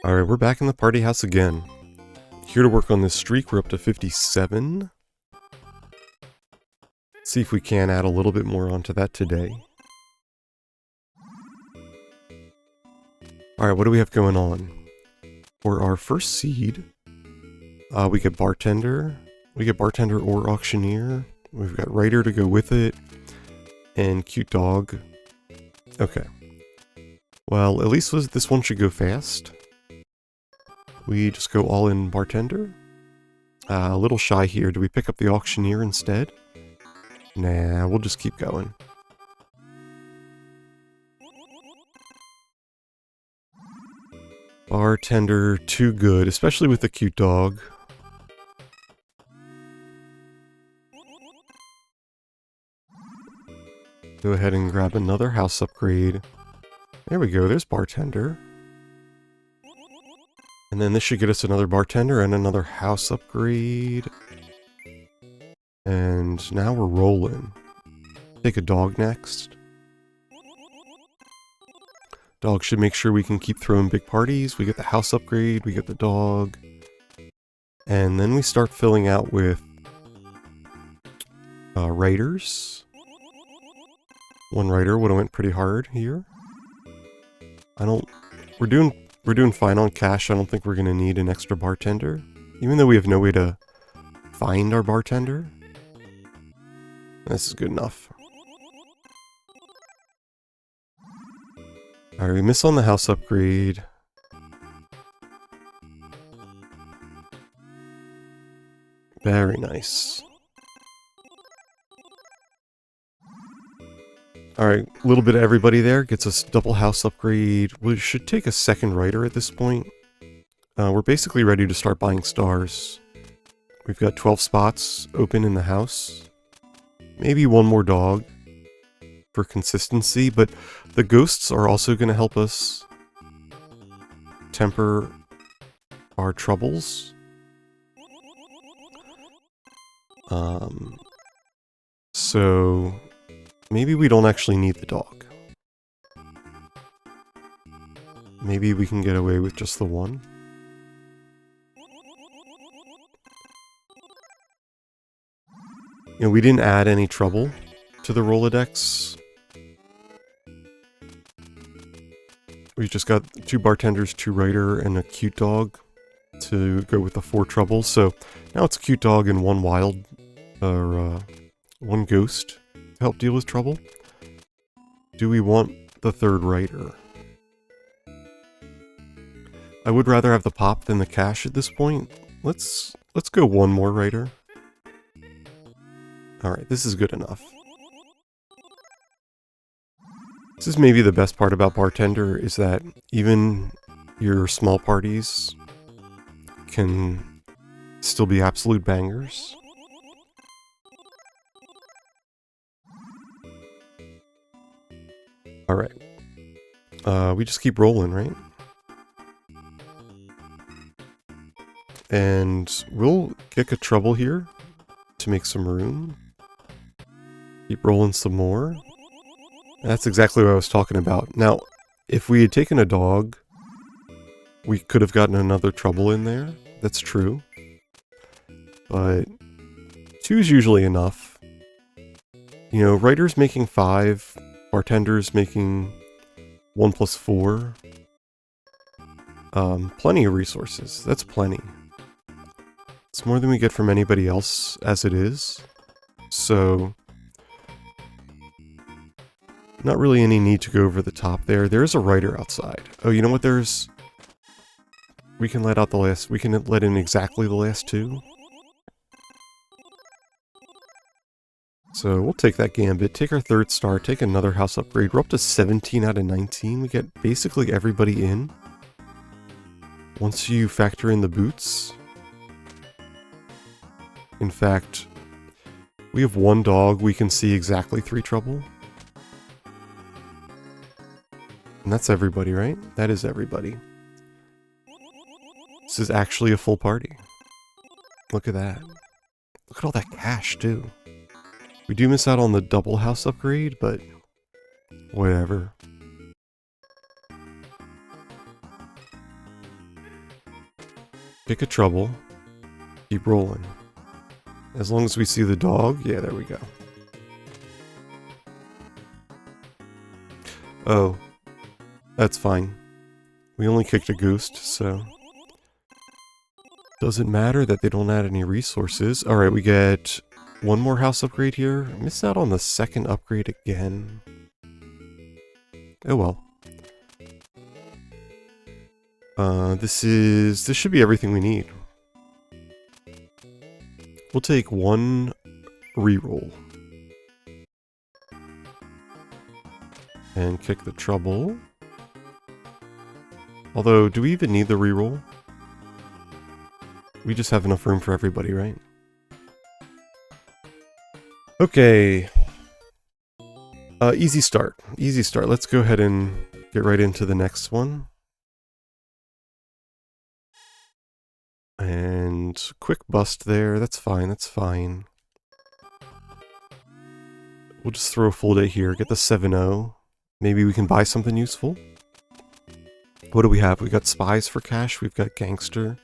Alright, we're back in the party house again. Here to work on this streak, we're up to 57. See if we can add a little bit more onto that today. Alright, what do we have going on? For our first seed, we get Bartender. We get Bartender or Auctioneer. We've got Writer to go with it. And Cute Dog. Okay. Well, at least this one should go fast. We just go all in Bartender. A little shy here. Do we pick up the Auctioneer instead? Nah, we'll just keep going. Bartender, too good, especially with the Cute Dog. Go ahead and grab another house upgrade. There we go, there's Bartender. And then this should get us another Bartender and another house upgrade. And now we're rolling. Take a dog next. Dog should make sure we can keep throwing big parties. We get the house upgrade, we get the dog. And then we start filling out with writers. One writer would have went pretty hard here. We're doing fine on cash. I don't think we're gonna need an extra bartender. Even though we have no way to find our bartender. This is good enough. Alright, we miss on the house upgrade. Very nice. Alright, a little bit of everybody there. Gets us double house upgrade. We should take a second writer at this point. We're basically ready to start buying stars. We've got 12 spots open in the house. Maybe one more dog for consistency, but the ghosts are also going to help us temper our troubles. So maybe we don't actually need the dog. Maybe we can get away with just the one. You know, we didn't add any trouble to the Rolodex. We just got 2 bartenders, 2 writer, and a cute dog to go with the 4 troubles. So now it's a cute dog and 1 wild, or 1 ghost to help deal with trouble. Do we want the 3rd writer? I would rather have the pop than the cash at this point. Let's go 1 more writer. Alright, this is good enough. This is maybe the best part about Bartender, is that even your small parties can still be absolute bangers. Alright. We just keep rolling, right? And we'll kick a trouble here to make some room. Keep rolling some more. That's exactly what I was talking about. Now, if we had taken a dog, we could have gotten another trouble in there. That's true. But 2 is usually enough. You know, writers making 5, bartenders making 1 plus 4. Plenty of resources. That's plenty. It's more than we get from anybody else as it is. So not really any need to go over the top there. There's a writer outside. Oh, you know what? We can let out the last... We can let in exactly the last 2. So we'll take that gambit. Take our 3rd star. Take another house upgrade. We're up to 17 out of 19. We get basically everybody in. Once you factor in the boots. In fact, we have 1 dog. We can see exactly 3 trouble. And that's everybody, right? That is everybody. This is actually a full party. Look at that. Look at all that cash, too. We do miss out on the double house upgrade, but whatever. Kick a trouble. Keep rolling. As long as we see the dog. Yeah, there we go. Oh. That's fine. We only kicked a ghost, so... Doesn't matter that they don't add any resources. Alright, we get one more house upgrade here. Missed out on the second upgrade again. Oh well. This should be everything we need. We'll take one reroll. And kick the trouble. Although, do we even need the reroll? We just have enough room for everybody, right? Okay. Easy start. Easy start. Let's go ahead and get right into the next one. And quick bust there. That's fine. That's fine. We'll just throw a full day here. Get the 7-0. Maybe we can buy something useful. What do we have? We got spies for cash. We've got gangster.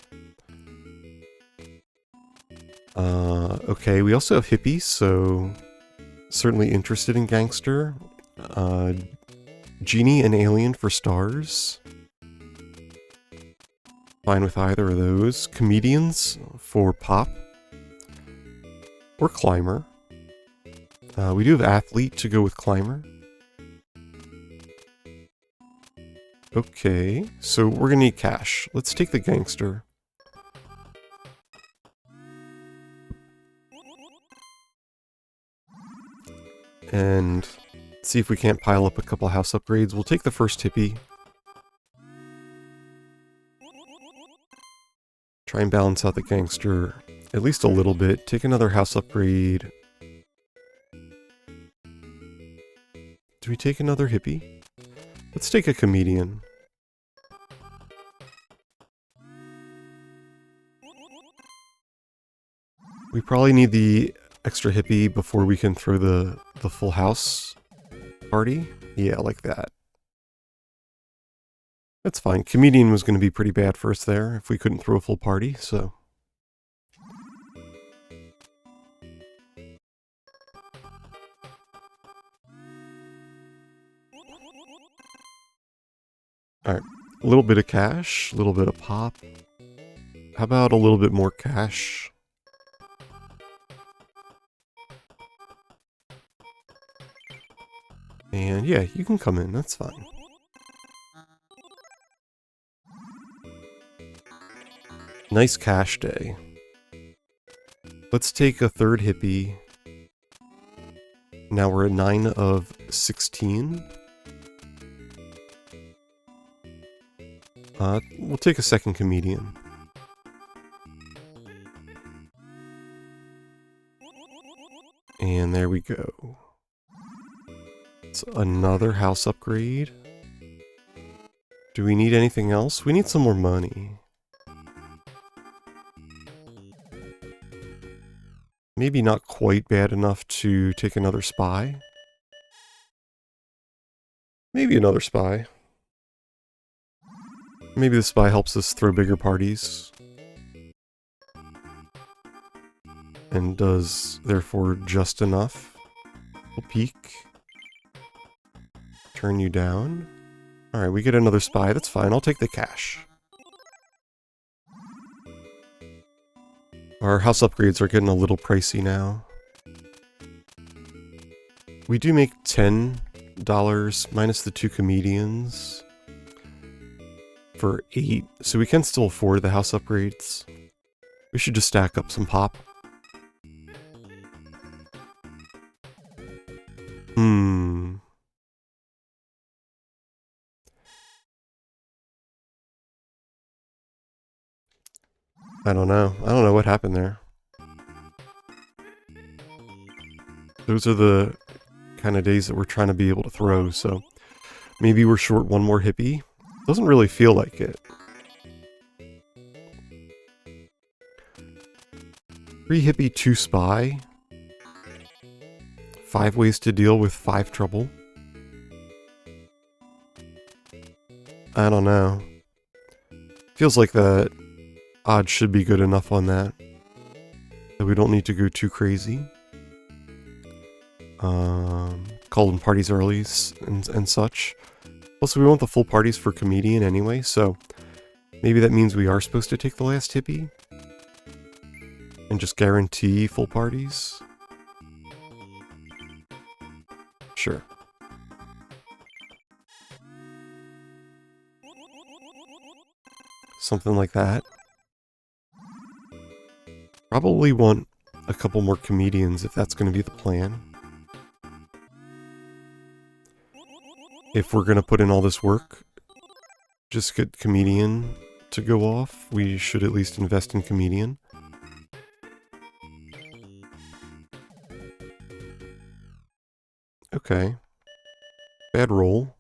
Okay, we also have hippies, so certainly interested in gangster. Genie and alien for stars. Fine with either of those. Comedians for pop. Or climber. We do have athlete to go with climber. Okay, so we're gonna need cash. Let's take the gangster. And see if we can't pile up a couple house upgrades. We'll take the first hippie. Try and balance out the gangster at least a little bit. Take another house upgrade. Do we take another hippie? Let's take a comedian. We probably need the extra hippie before we can throw the full house party. Yeah, like that. That's fine. Comedian was going to be pretty bad for us there if we couldn't throw a full party, so... Alright, a little bit of cash, a little bit of pop. How about a little bit more cash? And yeah, you can come in, that's fine. Nice cash day. Let's take a third hippie. Now we're at 9 of 16. We'll take a second comedian. And there we go. It's another house upgrade. Do we need anything else? We need some more money. Maybe not quite bad enough to take another spy. Maybe another spy. Maybe the spy helps us throw bigger parties. And does, therefore, just enough. We'll peek. Turn you down. Alright, we get another spy. That's fine. I'll take the cash. Our house upgrades are getting a little pricey now. We do make $10 minus the 2 comedians for 8, so we can still afford the house upgrades. We should just stack up some pop. I don't know. I don't know what happened there. Those are the kind of days that we're trying to be able to throw, so maybe we're short one more hippie. Doesn't really feel like it. 3 hippie, 2 spy. 5 ways to deal with 5 trouble. I don't know. Feels like that odds should be good enough on that. That we don't need to go too crazy. Calling parties early and such. Also, we want the full parties for comedian anyway, so maybe that means we are supposed to take the last hippie and just guarantee full parties. Sure. Something like that. Probably want a couple more comedians if that's going to be the plan. If we're going to put in all this work, just get comedian to go off, we should at least invest in comedian. Okay. Bad roll.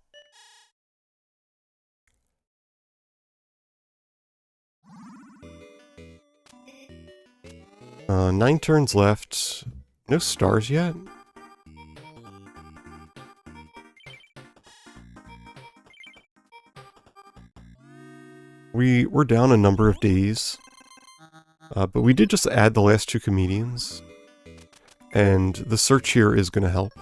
Nine turns left. No stars yet? We're down a number of days. But we did just add the last two comedians. And the search here is going to help.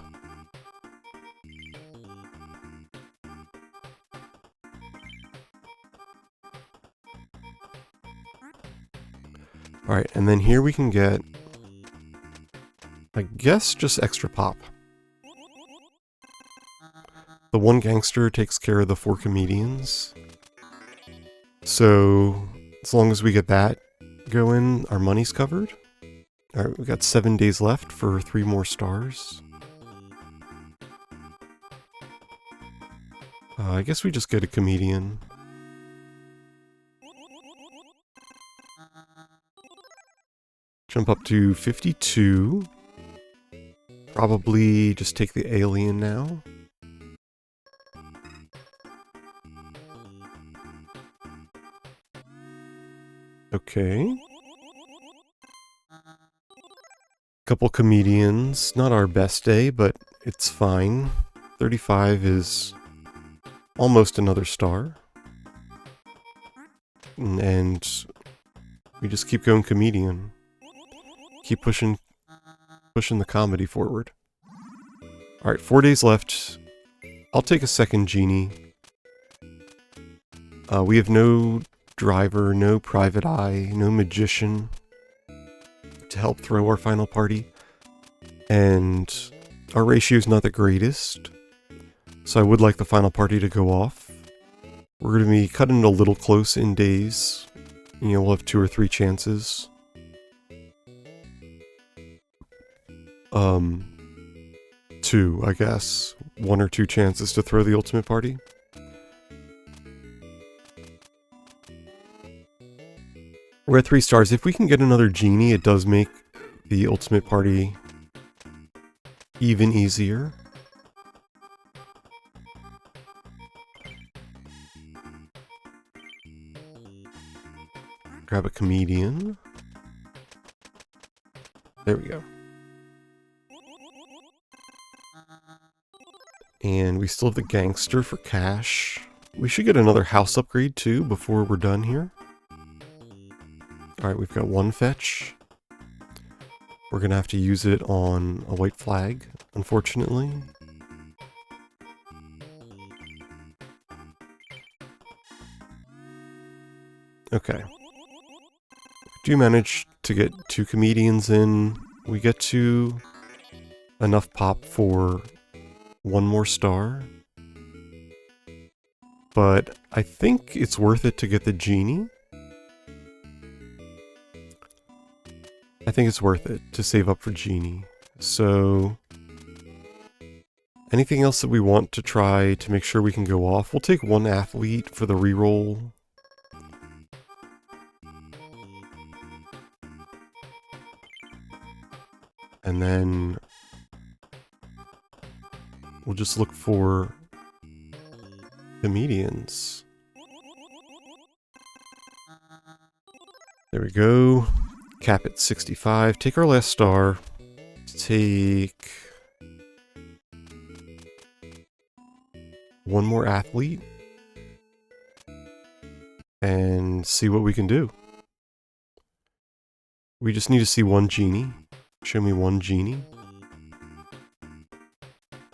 Alright, and then here we can get, I guess, just extra pop. The one gangster takes care of the 4 comedians. So, as long as we get that going, our money's covered. Alright, we got 7 days left for 3 more stars. I guess we just get a comedian. Jump up to 52. Probably just take the alien now. Okay. Couple comedians. Not our best day, but it's fine. 35 is almost another star. And we just keep going comedian. Keep pushing the comedy forward. Alright, 4 days left. I'll take a second genie. We have no driver, no private eye, no magician to help throw our final party. And our ratio is not the greatest. So I would like the final party to go off. We're going to be cutting it a little close in days. You know, we'll have 2 or 3 chances. 2, I guess. 1 or 2 chances to throw the ultimate party. We're at 3 stars. If we can get another genie, it does make the ultimate party even easier. Grab a comedian. There we go. And we still have the gangster for cash. We should get another house upgrade too before we're done here. Alright, we've got 1 fetch. We're gonna have to use it on a white flag, unfortunately. Okay. Do manage to get 2 comedians in. We get to enough pop for 1 more star. But I think it's worth it to get the genie. I think it's worth it to save up for genie. So anything else that we want to try to make sure we can go off? We'll take 1 athlete for the reroll. And then we'll just look for comedians. There we go. Cap at 65. Take our last star. Take 1 more athlete. And see what we can do. We just need to see one genie. Show me one genie.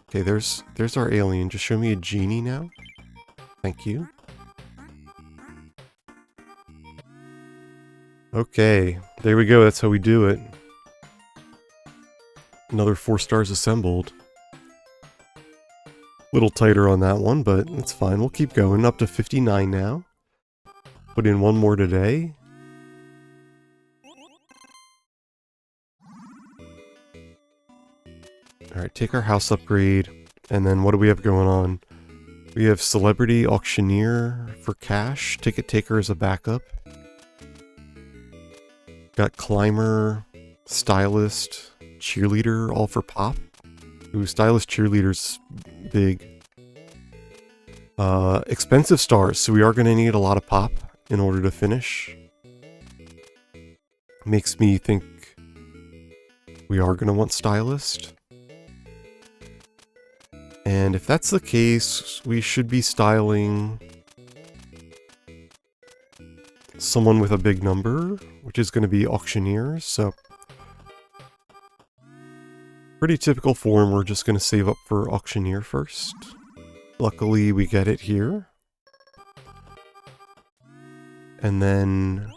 Okay, there's our alien. Just show me a genie now. Thank you. Okay, there we go. That's how we do it. Another 4 stars assembled. Little tighter on that one, but it's fine. We'll keep going. Up to 59 now. Put in one more today. Alright, take our house upgrade. And then what do we have going on? We have Celebrity Auctioneer for cash. Ticket Taker as a backup. Got Climber, Stylist, Cheerleader, all for pop. Ooh, Stylist, Cheerleader's big. Expensive stars, so we are going to need a lot of pop in order to finish. Makes me think we are going to want Stylist. And if that's the case, we should be styling someone with a big number, which is going to be Auctioneer, so pretty typical form. We're just going to save up for Auctioneer first. Luckily, we get it here. And then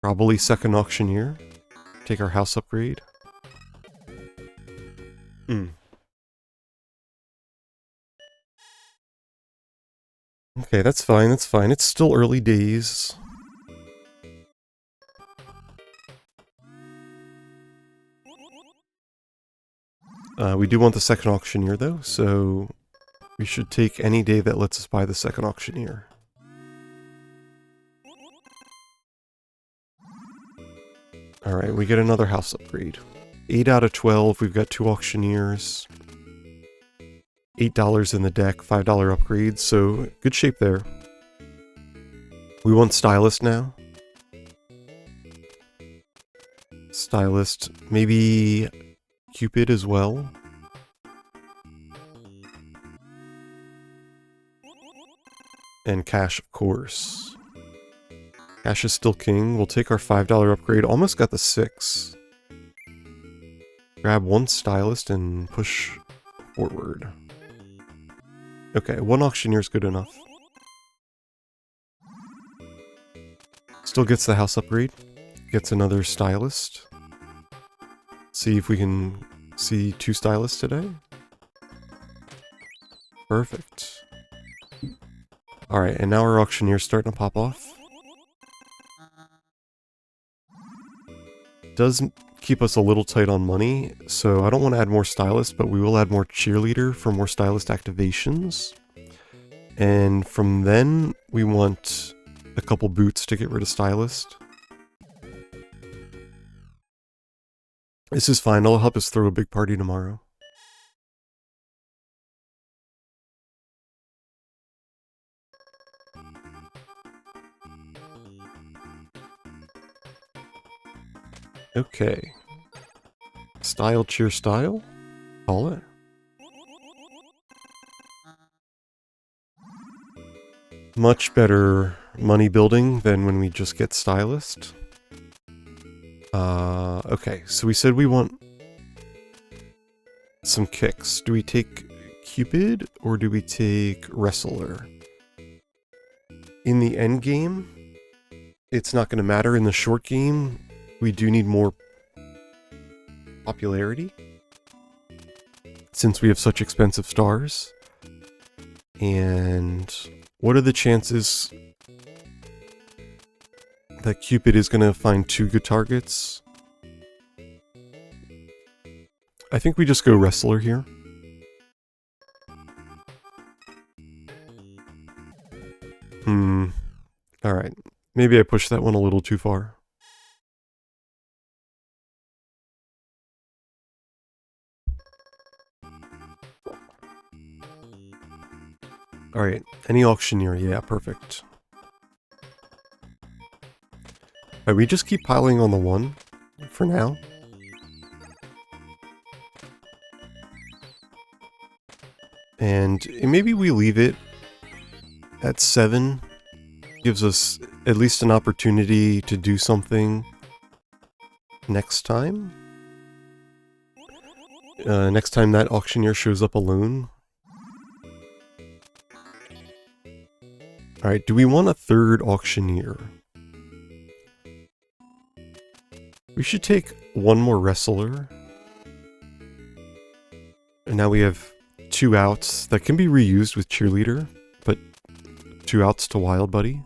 probably second Auctioneer. Take our house upgrade. Okay, that's fine, that's fine. It's still early days. We do want the second Auctioneer, though, so we should take any day that lets us buy the second Auctioneer. Alright, we get another house upgrade. 8 out of 12, we've got 2 Auctioneers. $8 in the deck, $5 upgrades, so good shape there. We want Stylist now. Stylist, maybe Cupid as well. And cash, of course. Cash is still king. We'll take our $5 upgrade. Almost got the 6. Grab one Stylist and push forward. Okay, one Auctioneer is good enough. Still gets the house upgrade. Gets another Stylist. See if we can see 2 Stylists today. Perfect. Alright, and now our Auctioneer's starting to pop off. Does keep us a little tight on money, so I don't want to add more Stylists, but we will add more Cheerleader for more Stylist activations. And from then, we want a couple boots to get rid of Stylist. This is fine, it'll help us throw a big party tomorrow. Okay. Style, cheer, style? Call it. Much better money building than when we just get Stylist. Okay, so we said we want some kicks. Do we take Cupid or do we take Wrestler? In the end game, it's not going to matter. In the short game, we do need more popularity since we have such expensive stars. And what are the chances that Cupid is going to find 2 good targets? I think we just go Wrestler here. Alright. Maybe I pushed that one a little too far. Alright, any Auctioneer, yeah, perfect. Alright, we just keep piling on the 1 for now. And maybe we leave it at 7. Gives us at least an opportunity to do something next time. Next time that auctioneer shows up alone. Alright, do we want a third auctioneer? We should take one more wrestler. And now we have 2 outs that can be reused with Cheerleader, but 2 outs to Wild Buddy.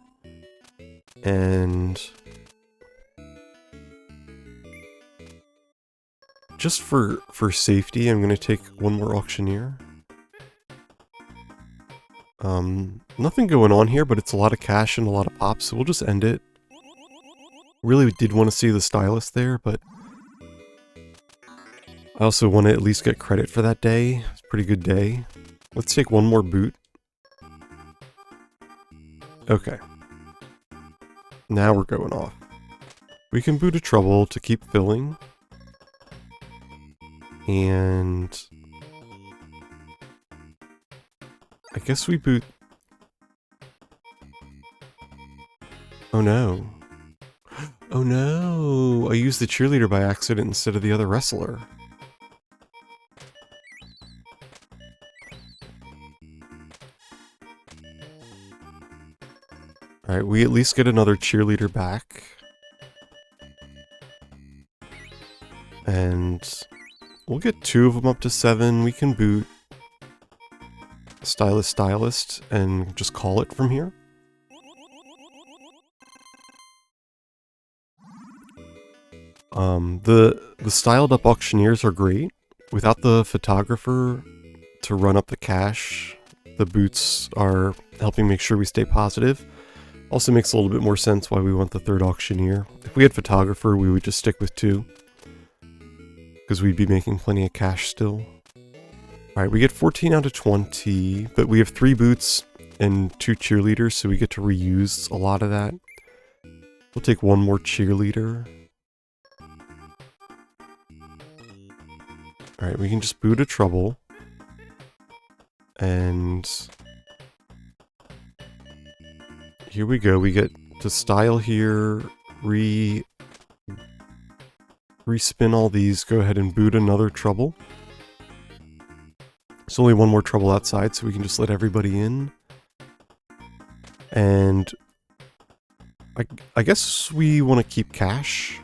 And just for safety, I'm going to take one more auctioneer. Nothing going on here, but it's a lot of cash and a lot of pops, so we'll just end it. Really did want to see the stylist there, but I also want to at least get credit for that day. It's a pretty good day. Let's take one more boot. Okay. Now we're going off. We can boot a trouble to keep filling. And I guess we boot... Oh no. Oh no! I used the cheerleader by accident instead of the other wrestler. Alright, we at least get another cheerleader back. And we'll get 2 of them up to 7. We can boot Stylist and just call it from here. The styled up auctioneers are great. Without the photographer to run up the cash, the boots are helping make sure we stay positive. Also makes a little bit more sense why we want the third auctioneer. If we had photographer, we would just stick with 2. Because we'd be making plenty of cash still. Alright, we get 14 out of 20, but we have 3 boots and 2 cheerleaders, so we get to reuse a lot of that. We'll take one more cheerleader. Alright, we can just boot a trouble. And here we go. We get to style here, respin all these, go ahead and boot another trouble. There's only one more trouble outside, so we can just let everybody in. And I guess we want to keep cash.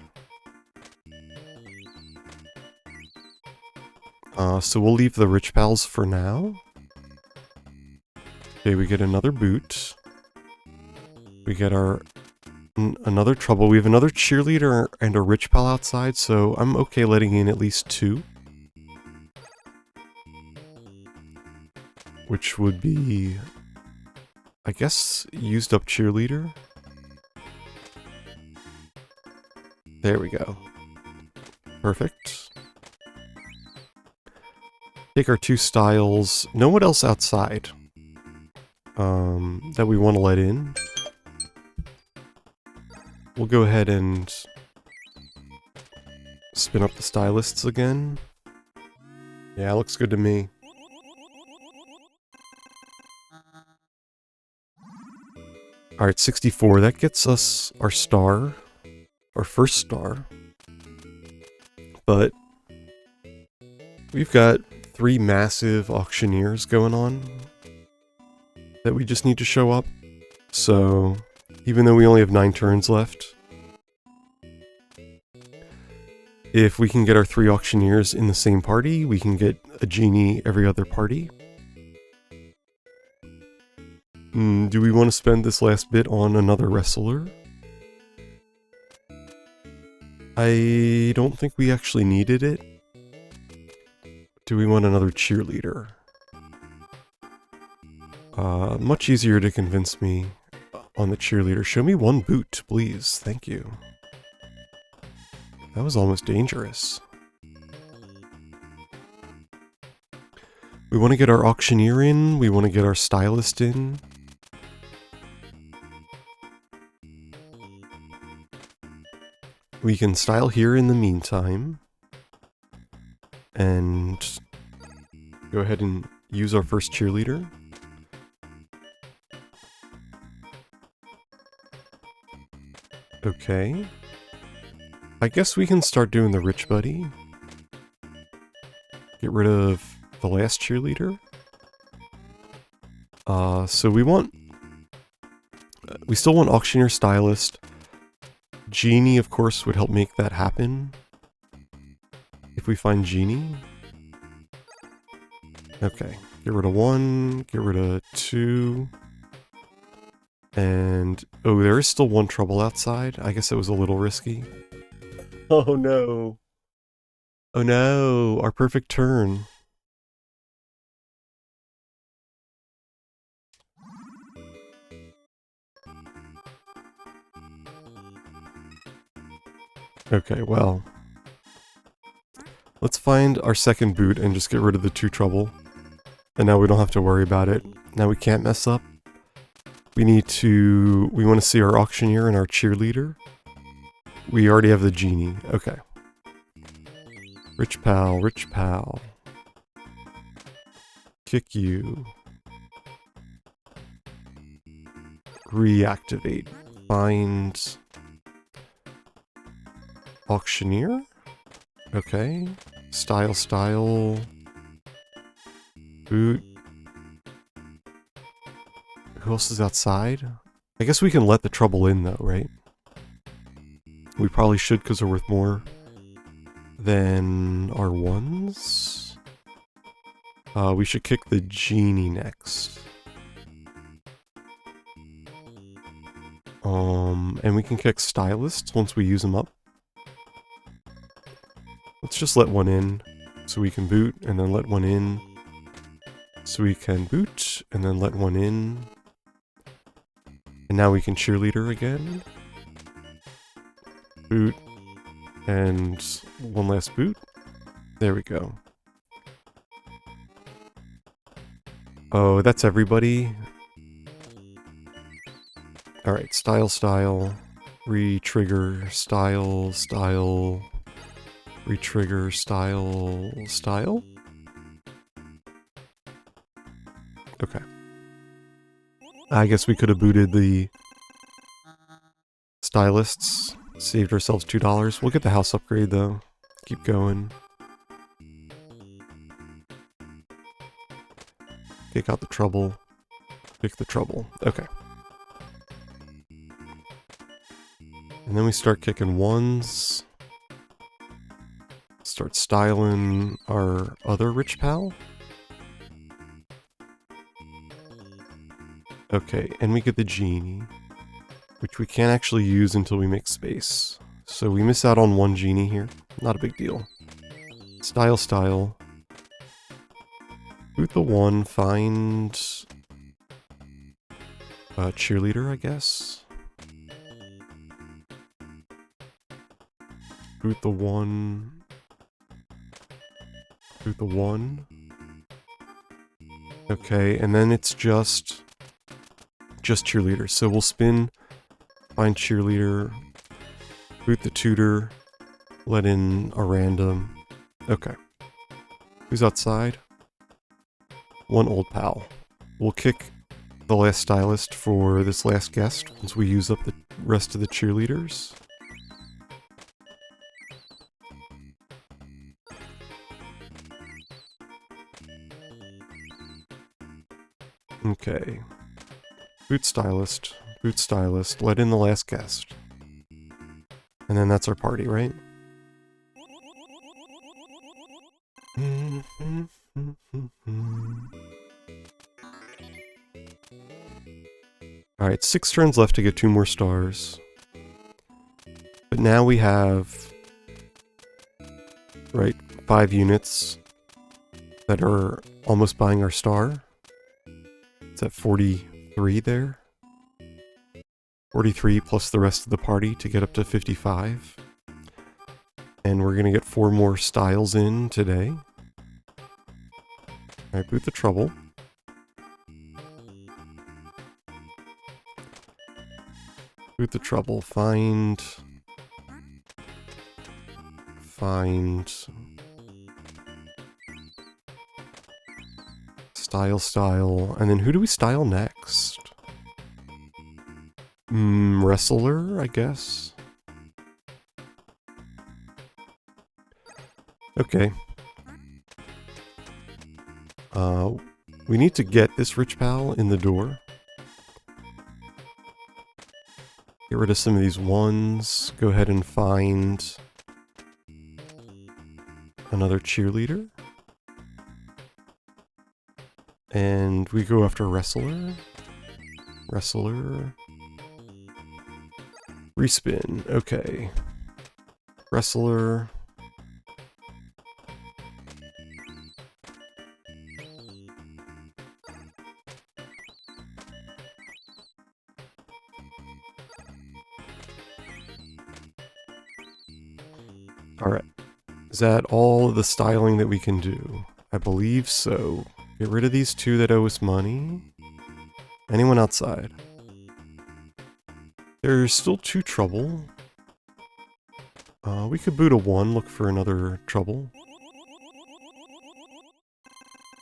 So we'll leave the rich pals for now. Okay, we get another boot. We get our another trouble. We have another cheerleader and a rich pal outside, so I'm okay letting in at least 2. Which would be, I guess, used up cheerleader. There we go. Perfect. Take our 2 styles. No one else outside that we want to let in. We'll go ahead and spin up the stylists again. Yeah, looks good to me. Alright, 64. That gets us our star. Our first star. But we've got 3 massive auctioneers going on that we just need to show up. So, even though we only have 9 turns left, if we can get our 3 auctioneers in the same party, we can get a genie every other party. Do we want to spend this last bit on another wrestler? I don't think we actually needed it. Do we want another cheerleader? Much easier to convince me on the cheerleader. Show me 1 boot, please. Thank you. That was almost dangerous. We want to get our auctioneer in. We want to get our stylist in. We can style here in the meantime. And go ahead and use our first cheerleader. Okay. I guess we can start doing the rich buddy. Get rid of the last cheerleader. So we still want auctioneer stylist. Genie, of course, would help make that happen. If we find Genie. Okay, get rid of 1, get rid of 2. And, oh, there is still 1 trouble outside. I guess it was a little risky. Oh no. Oh no, our perfect turn. Okay, well. Let's find our second boot and just get rid of the 2 trouble. And now we don't have to worry about it. Now we can't mess up. We want to see our auctioneer and our cheerleader. We already have the genie. Okay. Rich pal, rich pal. Kick you. Reactivate. Find auctioneer. Okay. Style. Boot. Who else is outside? I guess we can let the trouble in though, right? We probably should because they're worth more than our ones. We should kick the genie next. And we can kick stylists once we use them up. Let's just let 1 in so we can boot, and then let 1 in so we can boot, and then let 1 in. And now we can cheerleader again. Boot, and 1 last boot. There we go. Oh, that's everybody. Alright, style, re-trigger, style, re-trigger, style? Okay. I guess we could have booted the stylists, saved ourselves $2. We'll get the house upgrade though. Keep going. Take out the trouble. Pick the trouble. Okay. And then we start kicking 1s. Start styling our other rich pal. Okay, and we get the genie, which we can't actually use until we make space. So we miss out on 1 genie here. Not a big deal. Style. Boot the 1, find cheerleader, I guess. Boot the 1. Boot the 1. Okay, and then it's just cheerleader. So we'll spin, find cheerleader, boot the tutor, let in a random. Okay. Who's outside? 1 old pal. We'll kick the last stylist for this last guest once we use up the rest of the cheerleaders. Okay. Boot stylist, let in the last guest. And then that's our party, right? Alright, 6 turns left to get 2 more stars. But now we have, right, 5 units that are almost buying our star. It's at 43 there. 43 plus the rest of the party to get up to 55. And we're going to get 4 more styles in today. Alright, boot the trouble. Boot the trouble. Find... Style. And then who do we style next? Wrestler, I guess. Okay. We need to get this rich pal in the door. Get rid of some of these ones. Go ahead and find another cheerleader. And we go after wrestler. Wrestler. Respin. Okay. Wrestler. Alright. Is that all the styling that we can do? I believe so. Get rid of these two that owe us money. Anyone outside? There's still 2 trouble. We could boot a 1, look for another trouble.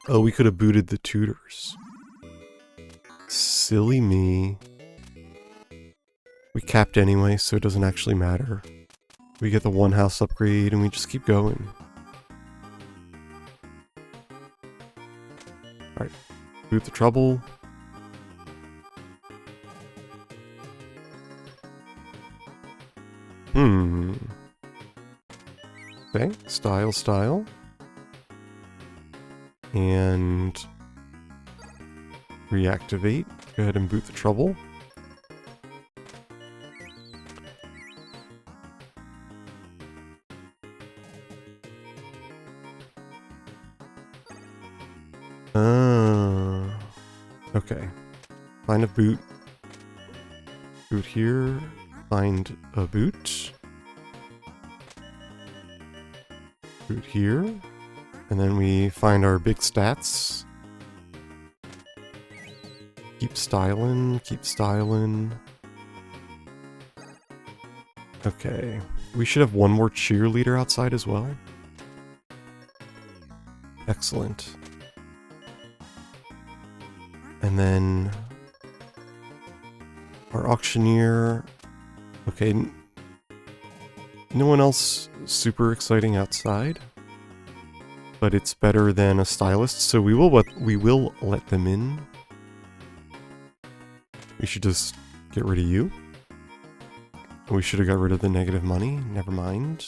Oh, we could have booted the tutors. Silly me. We capped anyway, so it doesn't actually matter. We get the 1 house upgrade and we just keep going. Alright, boot the trouble. Okay, style. And reactivate. Go ahead and boot the trouble. Okay. Find a boot. Boot here. Find a boot. Boot here. And then we find our big stats. Keep styling, keep styling. Okay. We should have 1 more cheerleader outside as well. Excellent. And then our auctioneer. Okay. No one else super exciting outside. But it's better than a stylist, so we will let them in. We should just get rid of you. We should have got rid of the negative money. Never mind.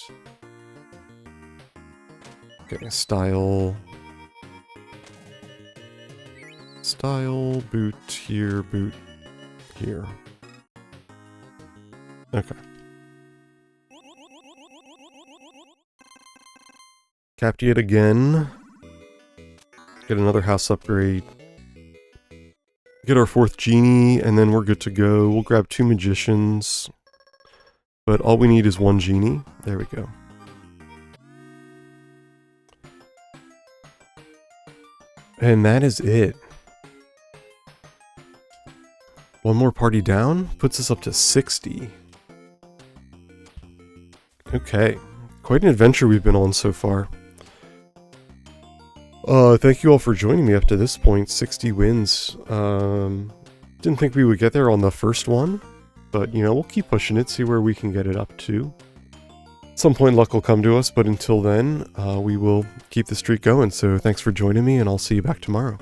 Okay, style. Style, boot here, boot here. Okay. Capped yet again. Get another house upgrade. Get our 4th genie, and then we're good to go. We'll grab 2 magicians. But all we need is 1 genie. There we go. And that is it. 1 more party down puts us up to 60. Okay. Quite an adventure we've been on so far. Thank you all for joining me up to this point. 60 wins. Didn't think we would get there on the first one, but you know, we'll keep pushing it, see where we can get it up to. At some point luck will come to us, but until then, we will keep the streak going. So thanks for joining me, and I'll see you back tomorrow.